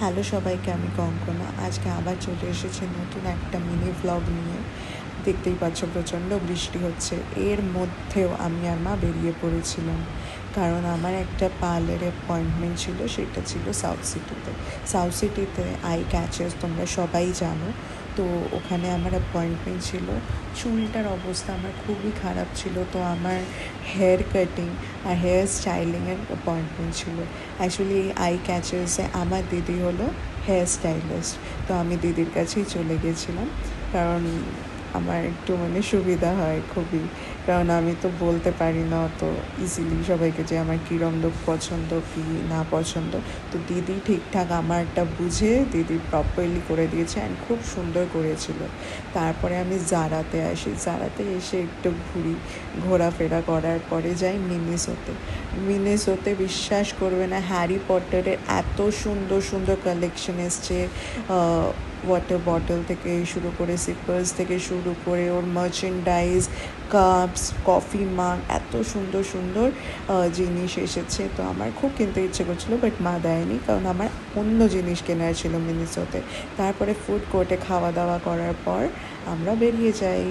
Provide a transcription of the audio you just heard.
Hello সবাইকে, আমি কঙ্কনা। আজকে আবার চলে এসেছি নতুন একটা মিনি ভ্লগ নিয়ে। দেখতেই পাচ্ছ প্রচণ্ড বৃষ্টি হচ্ছে, এর মধ্যেও আমি আর মা বেরিয়ে পড়েছিলাম, কারণ আমার একটা পার্লারে অ্যাপয়েন্টমেন্ট ছিল। সেটা ছিল সাউথ সিটিতে আই ক্যাচেস, তোমরা সবাই জানো। তো ওখানে আমার অ্যাপয়েন্টমেন্ট ছিল। চুলটার অবস্থা আমার খুবই খারাপ ছিল, তো আমার হেয়ার কাটিং আর হেয়ার স্টাইলিংয়ের অ্যাপয়েন্টমেন্ট ছিল। অ্যাকচুয়ালি এই আই ক্যাচার্সে আমার দিদি হলো হেয়ার স্টাইলিস্ট, তো আমি দিদির কাছেই চলে গেছিলাম, কারণ আমার একটু সুবিধা হয় খুবই, কারণ আমি তো বলতে পারি না অত ইজিলি সবাইকে যে আমার কীরম লুক পছন্দ কী না পছন্দ। তো দিদি ঠিকঠাক আমারটা বুঝে দিদি প্রপারলি করে দিয়েছে, অ্যান্ড খুব সুন্দর করেছিল। তারপরে আমি জারাতে আসি, জারাতে এসে একটু ঘোরাফেরা করার পরে যাই মিনিসোতে বিশ্বাস করবে না, হ্যারি পটারের এত সুন্দর সুন্দর কালেকশন এসছে। ওয়াটার বটল থেকে শুরু করে সিপার্স থেকে শুরু করে ওর মার্চেন্ডাইজ, কাপস, কফি মাগ, এত সুন্দর সুন্দর জিনিস এসেছে। তো আমার খুব কিনতে ইচ্ছে করছিলো, বাট মা দেয়নি, কারণ আমার অন্য জিনিস কেনার ছিল মিনিসোতে। তারপরে ফুড কোর্টে খাওয়া দাওয়া করার পর আমরা বেরিয়ে যাই।